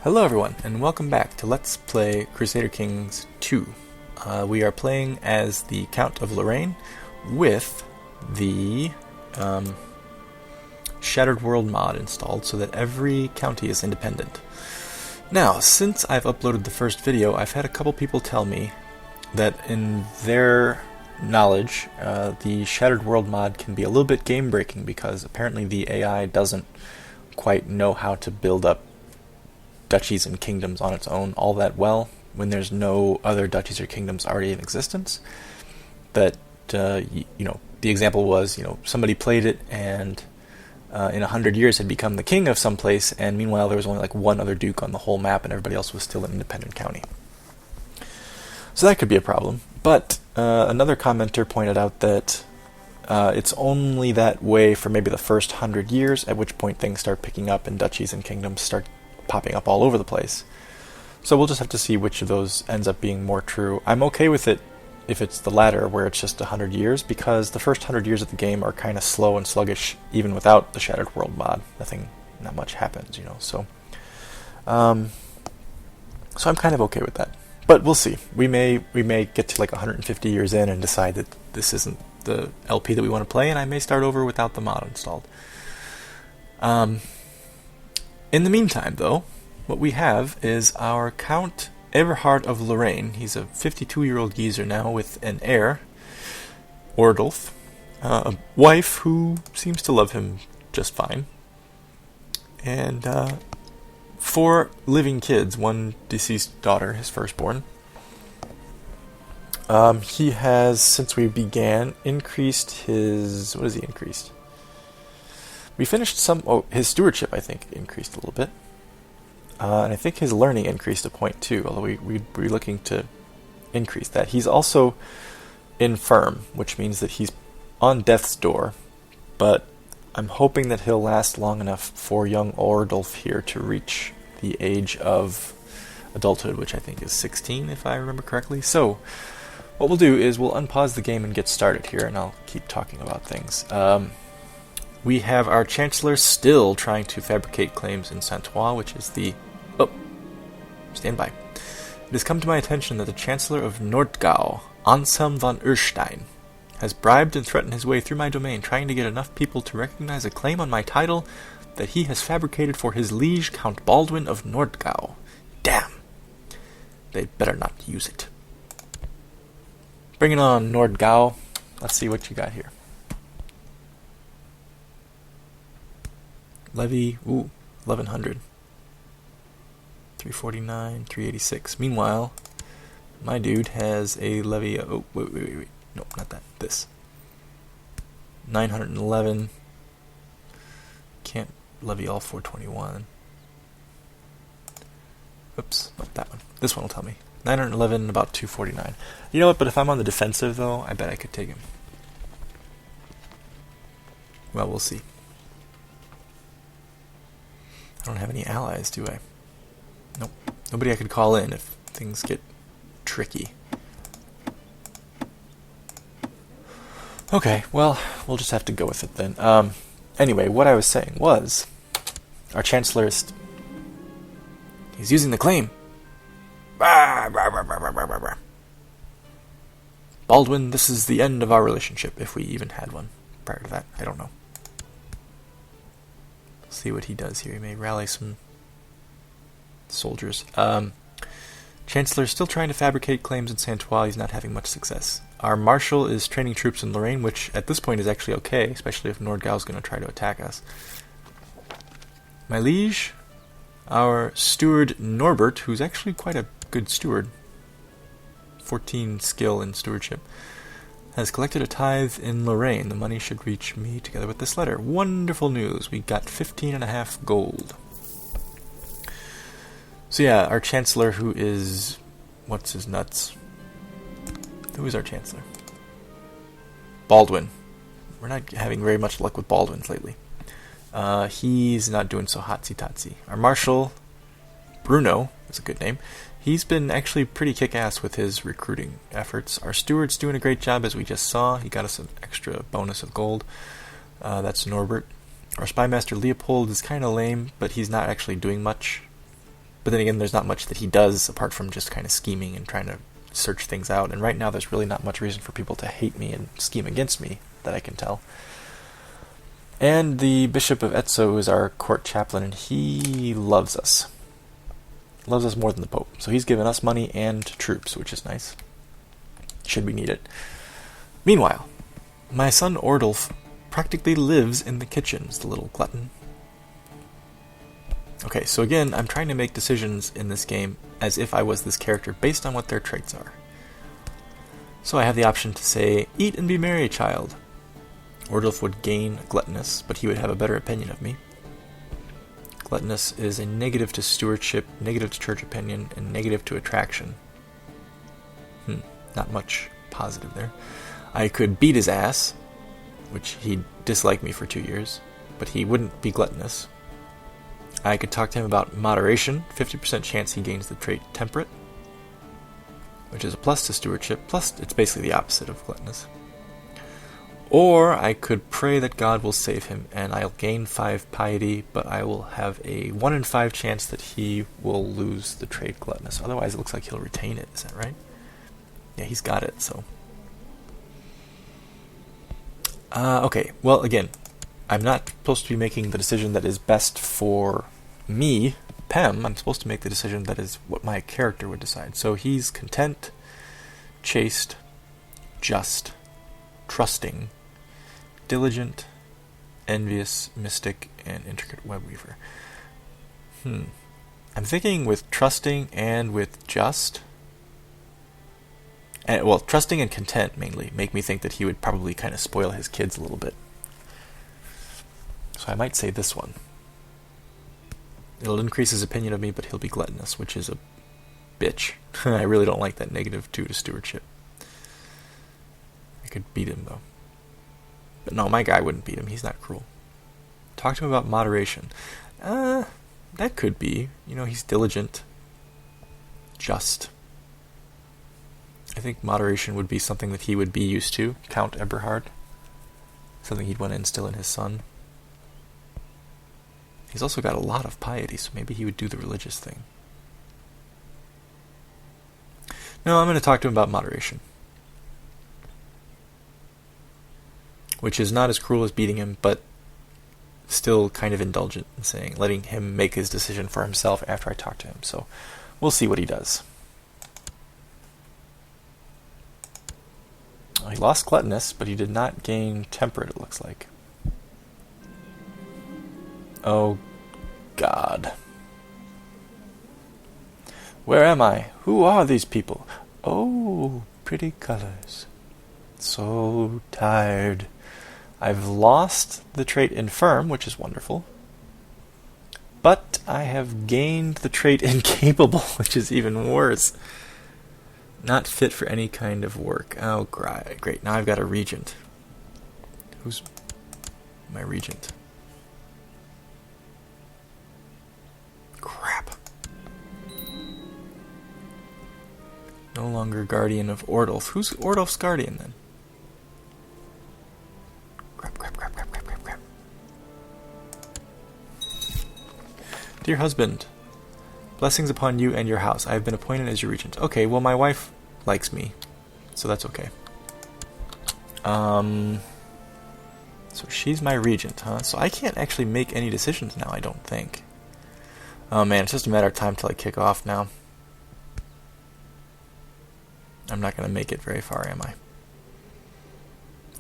Hello everyone, and welcome back to Let's Play Crusader Kings 2. We are playing as the Count of Lorraine with the Shattered World mod installed so that every county is independent. Now, since I've uploaded the first video, I've had a couple people tell me that in their knowledge, the Shattered World mod can be a little bit game-breaking because apparently the AI doesn't quite know how to build up duchies and kingdoms on its own all that well when there's no other duchies or kingdoms already in existence. That the example was, somebody played it and in 100 years had become the king of some place, and meanwhile there was only like one other duke on the whole map and everybody else was still an independent county. So that could be a problem. But another commenter pointed out that it's only that way for maybe the first 100 years, at which point things start picking up and duchies and kingdoms start popping up all over the place. So we'll just have to see which of those ends up being more true. I'm okay with it if it's the latter, where it's just 100 years, because the first 100 years of the game are kind of slow and sluggish, even without the Shattered World mod. Not much happens, So I'm kind of okay with that. But we'll see. We may get to like 150 years in and decide that this isn't the LP that we want to play, and I may start over without the mod installed. In the meantime, though, what we have is our Count Eberhard of Lorraine. He's a 52-year-old geezer now with an heir, Ordolf, a wife who seems to love him just fine, and 4 living kids, 1 deceased daughter, his firstborn. He has, since we began, increased his... What has he increased? We finished his stewardship, I think, increased a little bit. And I think his learning increased a point too, although we're looking to increase that. He's also infirm, which means that he's on death's door, but I'm hoping that he'll last long enough for young Ordolf here to reach the age of adulthood, which I think is 16, if I remember correctly. So, what we'll do is we'll unpause the game and get started here, and I'll keep talking about things. We have our Chancellor still trying to fabricate claims in Saint-Ouen, which is the... Oh, stand by. It has come to my attention that the Chancellor of Nordgau, Anselm von Erstein, has bribed and threatened his way through my domain, trying to get enough people to recognize a claim on my title that he has fabricated for his liege, Count Baldwin of Nordgau. Damn! They'd better not use it. Bring it on, Nordgau. Let's see what you got here. Levy, 1100. 349, 386. Meanwhile, my dude has a levy... Oh, wait. No, not that. This. 911. Can't levy all 421. Oops, not that one. This one will tell me. 911, about 249. You know what, but if I'm on the defensive, though, I bet I could take him. Well, we'll see. I don't have any allies, do I? Nope. Nobody I could call in if things get tricky. Okay, well, we'll just have to go with it then. Anyway, what I was saying was, our Chancellor is... He's using the claim. Baldwin, this is the end of our relationship, if we even had one prior to that. I don't know. See what he does here. He may rally some soldiers. Chancellor is still trying to fabricate claims in Saint-Ouen. He's not having much success. Our Marshal is training troops in Lorraine, which at this point is actually okay, especially if Nordgau is going to try to attack us. My liege, our steward Norbert, who's actually quite a good steward, 14 skill in stewardship, has collected a tithe in Lorraine. The money should reach me together with this letter. Wonderful news. We got 15.5 gold. So yeah, our Chancellor, who is... What's his nuts? Who is our Chancellor? Baldwin. We're not having very much luck with Baldwins lately. He's not doing so hotsy-totsy. Our Marshal, Bruno, that's a good name. He's been actually pretty kick-ass with his recruiting efforts. Our steward's doing a great job, as we just saw. He got us an extra bonus of gold. That's Norbert. Our spy master Leopold is kind of lame, but he's not actually doing much. But then again, there's not much that he does apart from just kind of scheming and trying to search things out. And right now, there's really not much reason for people to hate me and scheme against me that I can tell. And the Bishop of Etso is our court chaplain, and he loves us. Loves us more than the Pope. So he's given us money and troops, which is nice. Should we need it. Meanwhile, my son Ordolf practically lives in the kitchens, the little glutton. Okay, so again, I'm trying to make decisions in this game as if I was this character based on what their traits are. So I have the option to say, eat and be merry, child. Ordolf would gain gluttonous, but he would have a better opinion of me. Gluttonous is a negative to stewardship, negative to church opinion, and negative to attraction. Not much positive there. I could beat his ass, which he'd dislike me for 2 years, but he wouldn't be gluttonous. I could talk to him about moderation, 50% chance he gains the trait temperate, which is a plus to stewardship, plus it's basically the opposite of gluttonous. Or I could pray that God will save him, and I'll gain 5 piety, but I will have a 1 in 5 chance that he will lose the trait gluttonous. Otherwise, it looks like he'll retain it. Is that right? Yeah, he's got it, so. Okay, well, again, I'm not supposed to be making the decision that is best for me, Pem. I'm supposed to make the decision that is what my character would decide. So he's content, chaste, just, trusting, diligent, envious, mystic, and intricate web weaver. I'm thinking with trusting and with just. Well, trusting and content mainly make me think that he would probably kind of spoil his kids a little bit. So I might say this one. It'll increase his opinion of me, but he'll be gluttonous, which is a bitch. I really don't like that -2 to stewardship. I could beat him, though. But no, my guy wouldn't beat him. He's not cruel. Talk to him about moderation. That could be. You know, he's diligent. Just. I think moderation would be something that he would be used to, Count Eberhard. Something he'd want to instill in his son. He's also got a lot of piety, so maybe he would do the religious thing. No, I'm going to talk to him about moderation. Which is not as cruel as beating him, but still kind of indulgent in saying, letting him make his decision for himself after I talk to him. So we'll see what he does. Well, he lost gluttonous, but he did not gain temperate, it looks like. Oh, God. Where am I? Who are these people? Oh, pretty colors. So tired. I've lost the trait infirm, which is wonderful. But I have gained the trait incapable, which is even worse. Not fit for any kind of work. Oh, great. Now I've got a regent. Who's my regent? Crap. No longer guardian of Ordolf. Who's Ordolf's guardian, then? Crap. Dear husband, blessings upon you and your house. I have been appointed as your regent. Okay, well, my wife likes me, so that's okay. So she's my regent, huh? So I can't actually make any decisions now, I don't think. Oh man, it's just a matter of time till I kick off now. I'm not going to make it very far, am I?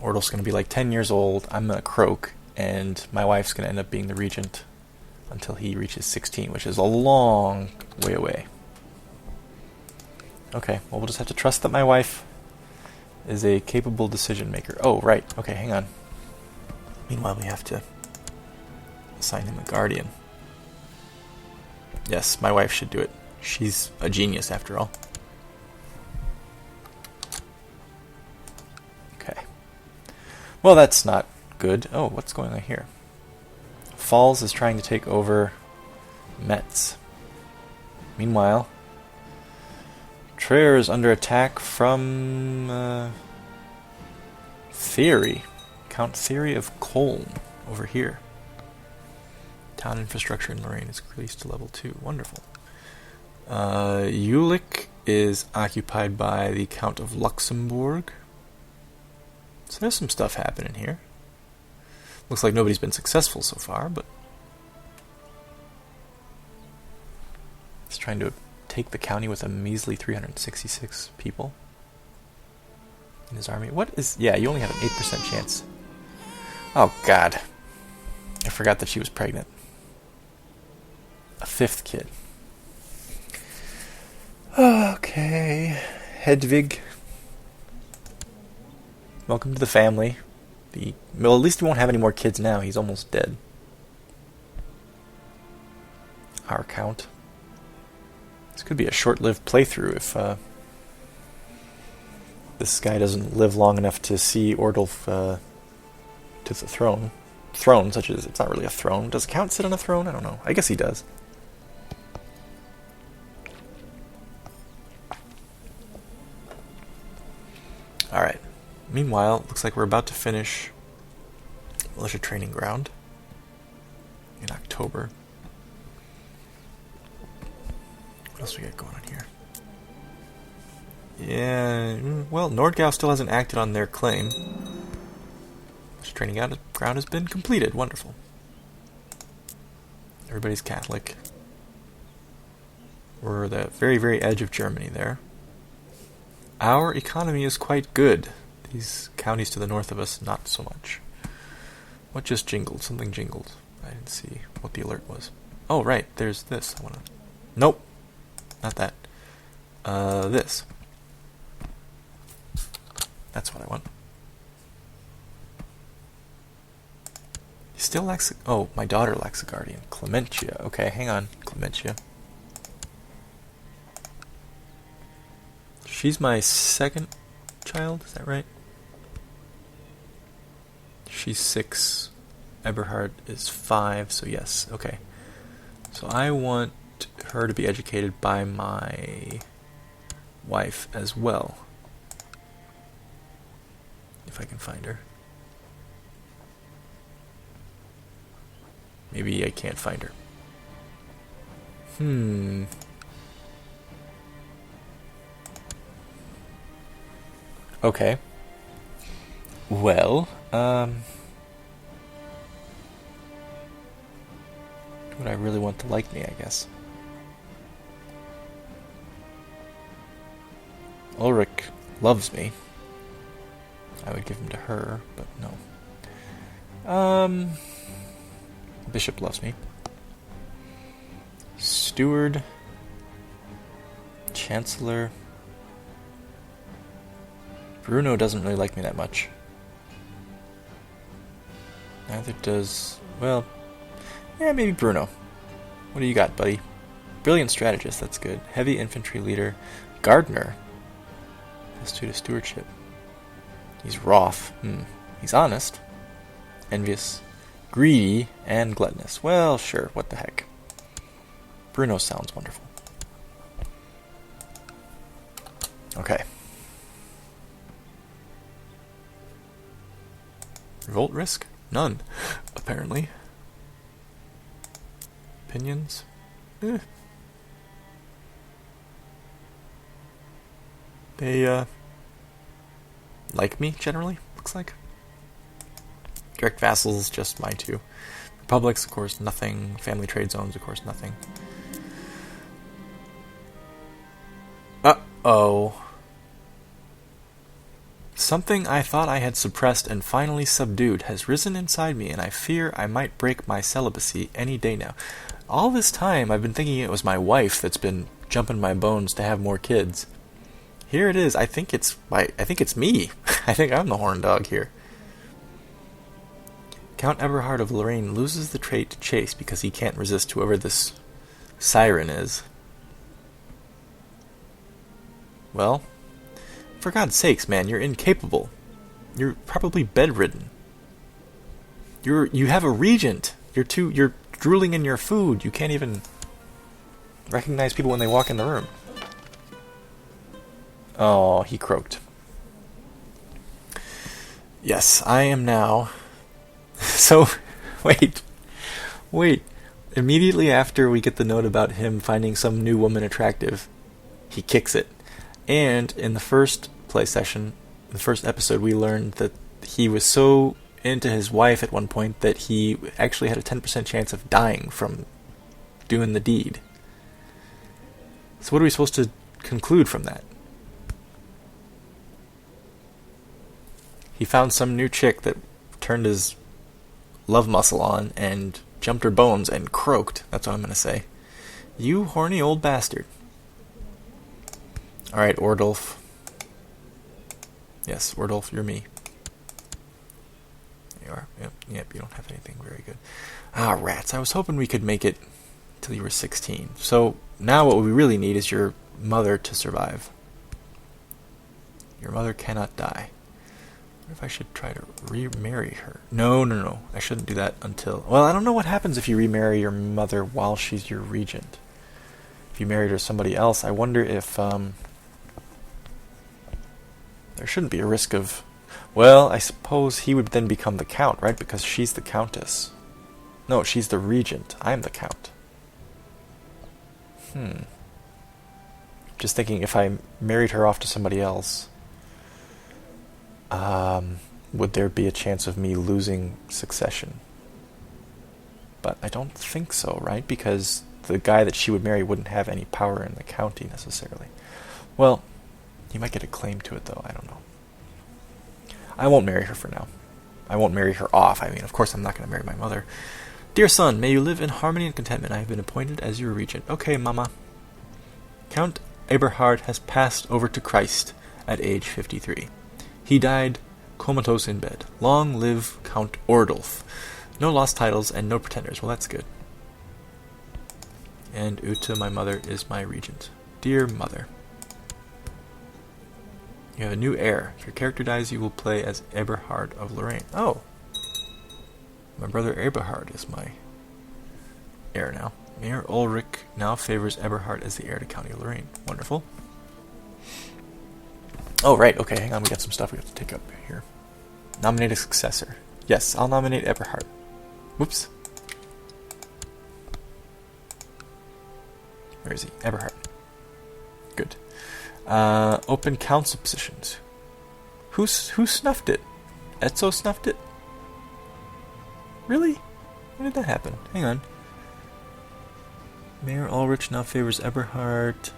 Ordolf's going to be like 10 years old, I'm going to croak, and my wife's going to end up being the regent until he reaches 16, which is a long way away. Okay, well, we'll just have to trust that my wife is a capable decision maker. Oh, right. Okay, hang on. Meanwhile, we have to assign him a guardian. Yes, my wife should do it. She's a genius, after all. Okay. Well, that's not good. Oh, what's going on here? Falls is trying to take over Metz. Meanwhile, Trier is under attack from Theory. Count Theory of Colm over here. Town infrastructure in Lorraine is increased to level 2. Wonderful. Jülich is occupied by the Count of Luxembourg. So there's some stuff happening here. Looks like nobody's been successful so far, but he's trying to take the county with a measly 366 people in his army. What is... Yeah, you only have an 8% chance. Oh, God. I forgot that she was pregnant. A 5th kid. Okay. Hedwig. Welcome to the family. Well, at least he won't have any more kids now. He's almost dead. Our count. This could be a short-lived playthrough if this guy doesn't live long enough to see Ordolf to the throne. Throne, such as... It's not really a throne. Does the count sit on a throne? I don't know. I guess he does. Alright. Meanwhile, looks like we're about to finish militia training ground in October. What else we got going on here? Yeah, well, Nordgau still hasn't acted on their claim. Militia training ground has been completed. Wonderful. Everybody's Catholic. We're the very, very edge of Germany there. Our economy is quite good. These counties to the north of us, not so much. What just jingled? Something jingled. I didn't see what the alert was. Oh, right. There's this. I wanna... Nope. Not that. This. That's what I want. He still lacks... Oh, my daughter lacks a guardian. Clementia. Okay, hang on. Clementia. She's my second child, is that right? She's 6. Eberhard is 5, so yes, okay. So I want her to be educated by my wife as well. If I can find her. Maybe I can't find her. Okay. Well, would I really want to like me, I guess. Ulrich loves me. I would give him to her, but no. Bishop loves me. Steward. Chancellor. Bruno doesn't really like me that much. Neither does... Well... Yeah, maybe Bruno. What do you got, buddy? Brilliant strategist, that's good. Heavy infantry leader. Gardener. +2 to stewardship. He's wroth. He's honest. Envious. Greedy. And gluttonous. Well, sure, what the heck. Bruno sounds wonderful. Okay. Revolt risk? None, apparently. Opinions? They, like me, generally, looks like. Direct vassals, just my 2. Republics, of course, nothing. Family trade zones, of course, nothing. Uh-oh. Something I thought I had suppressed and finally subdued has risen inside me, and I fear I might break my celibacy any day now. All this time, I've been thinking it was my wife that's been jumping my bones to have more kids. Here it is. I think it's me. I think I'm the horn dog here. Count Eberhard of Lorraine loses the trait to chase because he can't resist whoever this siren is. Well... For God's sakes, man, you're incapable. You're probably bedridden. You have a regent. You're drooling in your food. You can't even recognize people when they walk in the room. Oh, he croaked. Yes, I am now. So, wait. Immediately after we get the note about him finding some new woman attractive, he kicks it. And in the first play session, the first episode, we learned that he was so into his wife at one point that he actually had a 10% chance of dying from doing the deed. So what are we supposed to conclude from that? He found some new chick that turned his love muscle on and jumped her bones and croaked. That's what I'm going to say. You horny old bastard. Alright, Ordolf. Yes, Ordolf, you're me. You are. Yep, you don't have anything very good. Ah, rats. I was hoping we could make it till you were 16. So, now what we really need is your mother to survive. Your mother cannot die. What if I should try to remarry her? No. I shouldn't do that until... Well, I don't know what happens if you remarry your mother while she's your regent. If you married her to somebody else, I wonder if... there shouldn't be a risk of... Well, I suppose he would then become the count, right? Because she's the countess. No, she's the regent. I'm the count. Just thinking, if I married her off to somebody else... would there be a chance of me losing succession? But I don't think so, right? Because the guy that she would marry wouldn't have any power in the county necessarily. Well, he might get a claim to it, though. I don't know. I won't marry her for now. I won't marry her off. I mean, of course I'm not going to marry my mother. Dear son, may you live in harmony and contentment. I have been appointed as your regent. Okay, mama. Count Eberhard has passed over to Christ at age 53. He died comatose in bed. Long live Count Ordolf. No lost titles and no pretenders. Well, that's good. And Uta, my mother, is my regent. Dear mother. You have a new heir. If your character dies, you will play as Eberhard of Lorraine. Oh. My brother Eberhard is my heir now. Mayor Ulrich now favors Eberhard as the heir to County of Lorraine. Wonderful. Oh, right. Okay, hang on. We got some stuff we have to take up here. Nominate a successor. Yes, I'll nominate Eberhard. Whoops. Where is he? Eberhard. Good. Open council positions. Who snuffed it? Etzo snuffed it? Really? When did that happen? Hang on. Mayor Ulrich now favors Eberhard.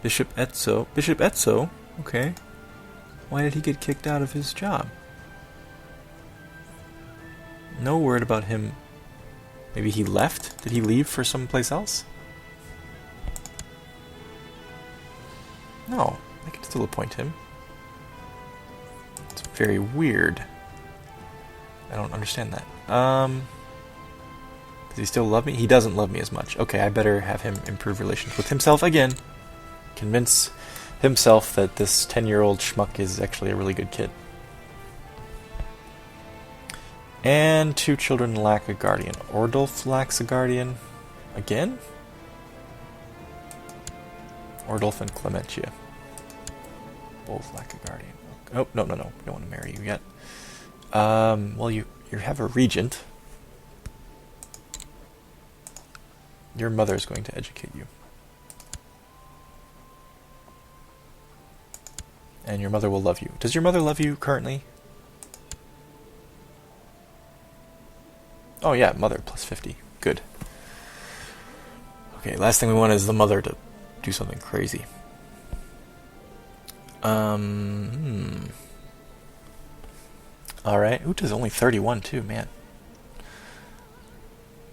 Bishop Etzo. Bishop Etzo? Okay. Why did he get kicked out of his job? No word about him. Maybe he left? Did he leave for someplace else? No. I can still appoint him. It's very weird. I don't understand that. Does he still love me? He doesn't love me as much. Okay, I better have him improve relations with himself again. Convince himself that this 10-year-old schmuck is actually a really good kid. And 2 children lack a guardian. Ordolf lacks a guardian. Again? Ordolf and Clementia. Both lack a guardian. Oh, no. We don't want to marry you yet. Well, you have a regent. Your mother is going to educate you. And your mother will love you. Does your mother love you currently? Oh yeah, mother plus 50. Good. Okay, last thing we want is the mother to do something crazy. Alright. Uta's only 31 too, man.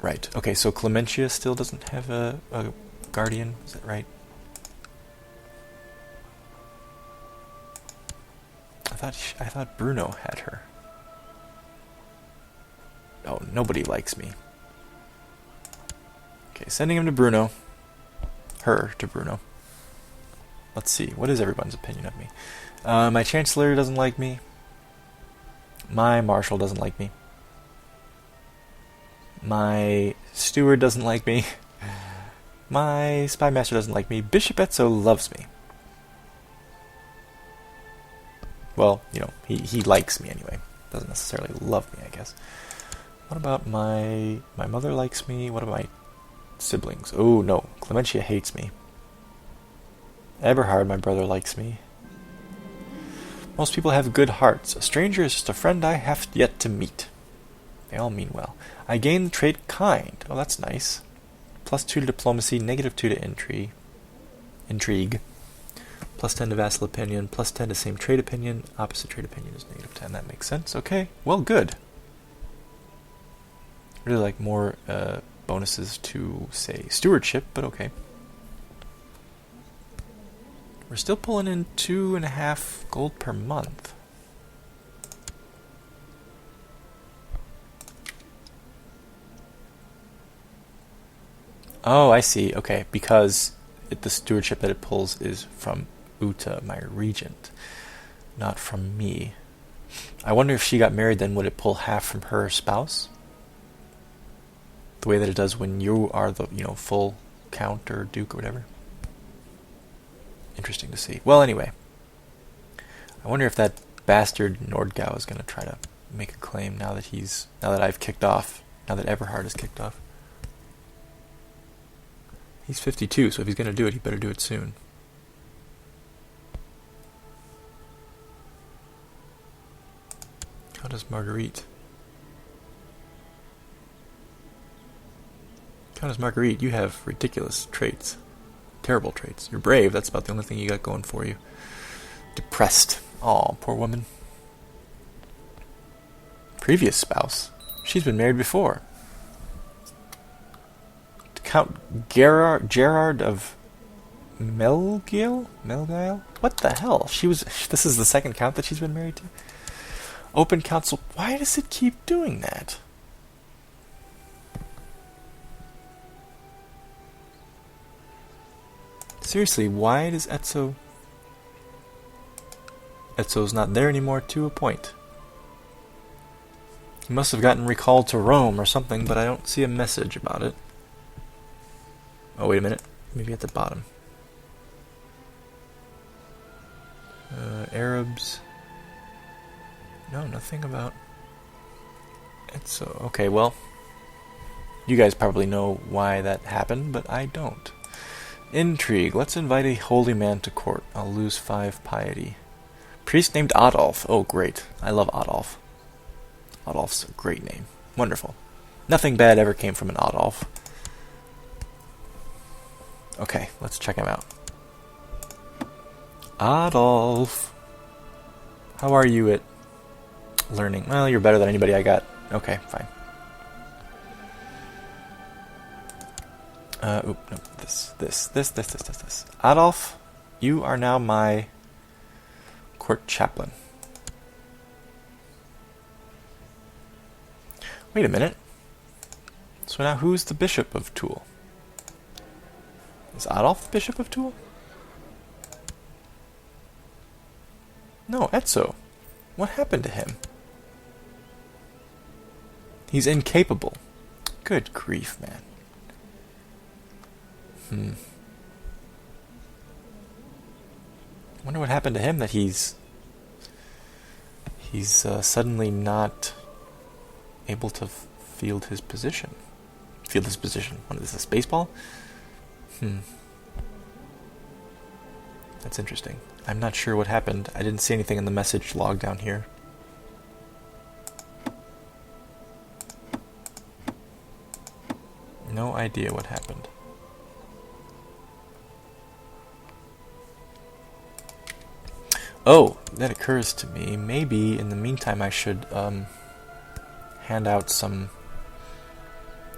Right. Okay, so Clementia still doesn't have a guardian, is that right? I thought Bruno had her. Oh, nobody likes me. Okay, sending him to Bruno. Her to Bruno. Let's see, what is everyone's opinion of me? My Chancellor doesn't like me. My Marshal doesn't like me. My Steward doesn't like me. My Spy Master doesn't like me. Bishop Etzo loves me. Well, you know, he likes me anyway. Doesn't necessarily love me, I guess. What about my mother likes me? What about my siblings? Oh no, Clementia hates me. Eberhard, my brother, likes me. Most people have good hearts. A stranger is just a friend I have yet to meet. They all mean well. I gain the trait kind. Oh, that's nice. +2 to diplomacy, -2 to intrigue. +10 to vassal opinion, +10 to same trade opinion. Opposite trade opinion is -10. That makes sense. Okay, well, good. Really like more bonuses to, say, stewardship, but okay. We're still pulling in 2.5 gold per month. Oh, I see. Okay, because the stewardship that it pulls is from Uta, my regent, not from me. I wonder if she got married, then would it pull half from her spouse? The way that it does when you are the, full count or duke or whatever. Interesting to see. Well, anyway, I wonder if that bastard Nordgau is going to try to make a claim now that I've kicked off, now that Eberhard has kicked off. He's 52, so if he's going to do it, he better do it soon. How does Marguerite? Countess Marguerite, you have ridiculous traits. Terrible traits. You're brave, that's about the only thing you got going for you. Depressed. Aw, poor woman. Previous spouse. She's been married before. Count Gerard of Melgile? What the hell? This is the second count that she's been married to? Open council. Why does it keep doing that? Seriously, why does Etzo's not there anymore to a point? He must have gotten recalled to Rome or something, but I don't see a message about it. Oh, wait a minute. Maybe at the bottom. Arabs. No, nothing about Etzo. Okay, well, you guys probably know why that happened, but I don't. Intrigue. Let's invite a holy man to court. I'll lose 5 piety. Priest named Ordolf. Oh, great. I love Ordolf. Ordolf's a great name. Wonderful. Nothing bad ever came from an Ordolf. Okay, let's check him out. Ordolf. How are you at learning? Well, you're better than anybody I got. Okay, fine. No, this. Ordolf, you are now my court chaplain. Wait a minute. So now who's the Bishop of Toul? Is Ordolf the Bishop of Toul? No, Etzo. What happened to him? He's incapable. Good grief, man. Wonder what happened to him that he's suddenly not able to field his position. Field his position. What is this, a baseball? That's interesting. I'm not sure what happened. I didn't see anything in the message log down here. No idea what happened. Oh, that occurs to me. Maybe in the meantime I should hand out some...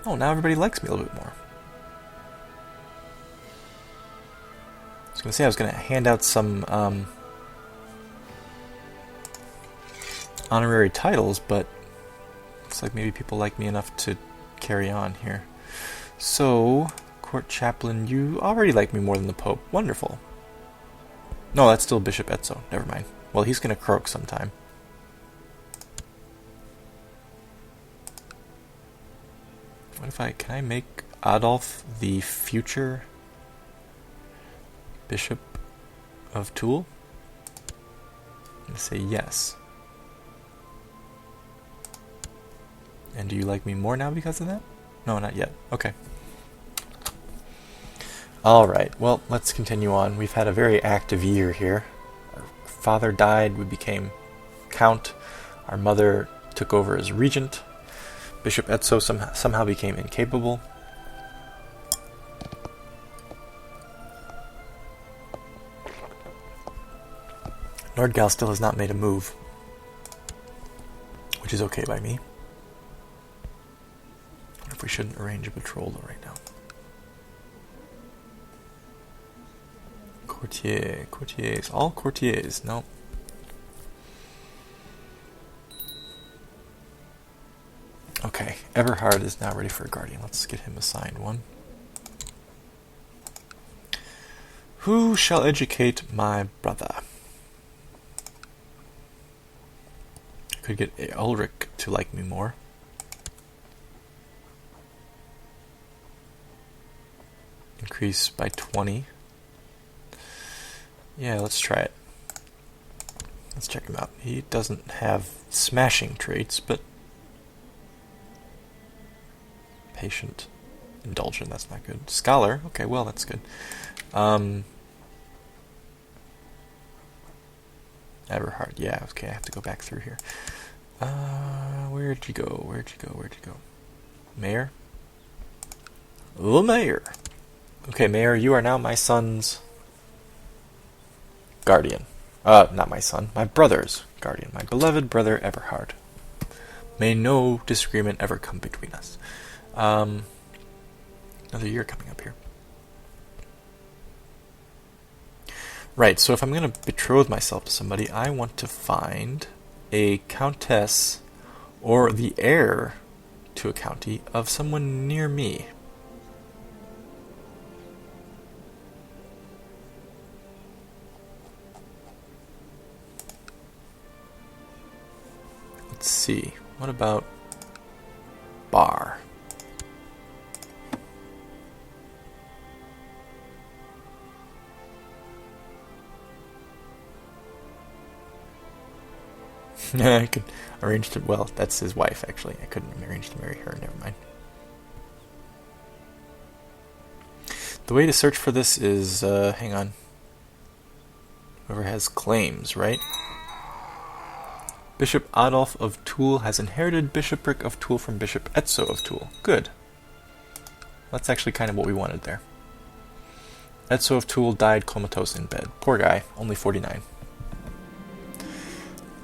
Oh, now everybody likes me a little bit more. I was going to hand out some honorary titles, but looks like maybe people like me enough to carry on here. So, Court Chaplain, you already like me more than the Pope. Wonderful. No, that's still Bishop Etzo. Never mind. Well, he's going to croak sometime. What if can I make Ordolf the future Bishop of Toul? I'm going to say yes. And do you like me more now because of that? No, not yet. Okay. Alright, well, let's continue on. We've had a very active year here. Our father died, we became count. Our mother took over as regent. Bishop Etso somehow became incapable. Nordgal still has not made a move, which is okay by me. What if we shouldn't arrange a patrol right now? Courtiers, all courtiers, no. Okay, Eberhard is now ready for a guardian. Let's get him assigned one. Who shall educate my brother? I could get Ulrich to like me more. Increase by 20. Yeah, let's try it. Let's check him out. He doesn't have smashing traits, but patient, indulgent, that's not good. Scholar, okay, well, that's good. Eberhard, yeah, okay, I have to go back through here. Where'd you go? Mayor? The mayor. Okay, mayor, you are now my son's guardian. Not my son, my brother's guardian. My beloved brother, Eberhard. May no disagreement ever come between us. Another year coming up here. Right, so if I'm going to betroth myself to somebody, I want to find a countess or the heir to a county of someone near me. Let's see, what about Bar? I could arrange to, well, that's his wife, actually. I couldn't arrange to marry her, never mind. The way to search for this is, hang on. Whoever has claims, right? Bishop Ordolf of Toul has inherited Bishopric of Toul from Bishop Etso of Toul. Good. That's actually kind of what we wanted there. Etso of Toul died comatose in bed. Poor guy, only 49.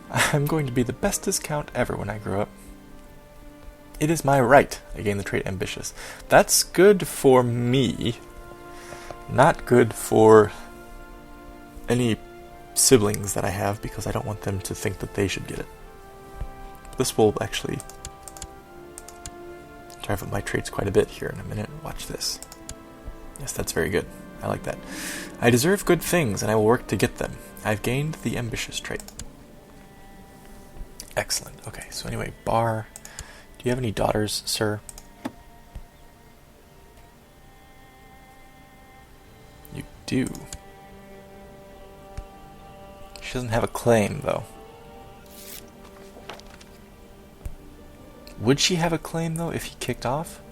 I'm going to be the bestest count ever when I grow up. It is my right. I gain the trait ambitious. That's good for me. Not good for any siblings that I have, because I don't want them to think that they should get it. This will actually drive up my traits quite a bit here in a minute. Watch this. Yes, that's very good. I like that. I deserve good things, and I will work to get them. I've gained the ambitious trait. Excellent. Okay, so anyway, Bar. Do you have any daughters, sir? You do. She doesn't have a claim, though. Would she have a claim, though, if he kicked off?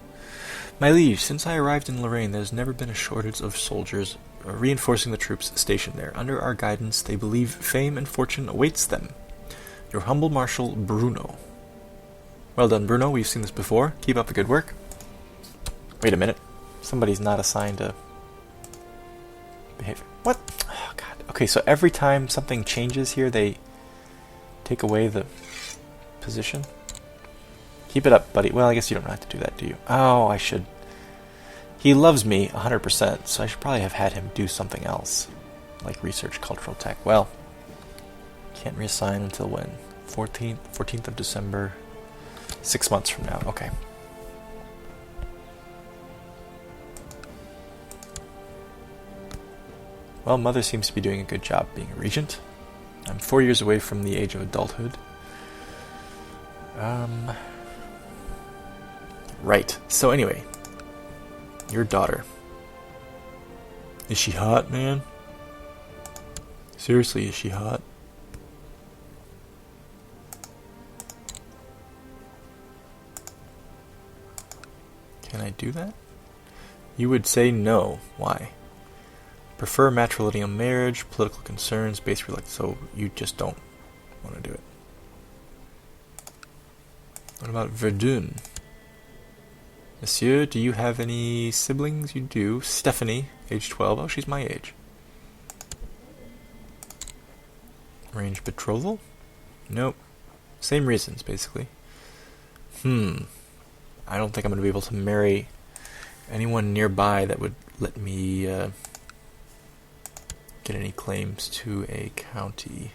My liege, since I arrived in Lorraine, there has never been a shortage of soldiers reinforcing the troops stationed there. Under our guidance, they believe fame and fortune awaits them. Your humble marshal, Bruno. Well done, Bruno. We've seen this before. Keep up the good work. Wait a minute. Somebody's not assigned a behavior. What? Oh, God. Okay, so every time something changes here, they take away the position. Keep it up, buddy. Well, I guess you don't have to do that, do you? Oh, I should. He loves me 100%, so I should probably have had him do something else, like research cultural tech. Well, can't reassign until when? 14th of December. 6 months from now. Okay. Well, Mother seems to be doing a good job being a regent. I'm 4 years away from the age of adulthood. Right. So anyway, your daughter. Is she hot, man? Seriously, is she hot? Can I do that? You would say no. Why? Prefer matrilineal marriage, political concerns, base relate. So you just don't want to do it. What about Verdun? Monsieur, do you have any siblings? You do. Stephanie, age 12. Oh, she's my age. Arrange betrothal? Nope. Same reasons, basically. I don't think I'm going to be able to marry anyone nearby that would let me get any claims to a county.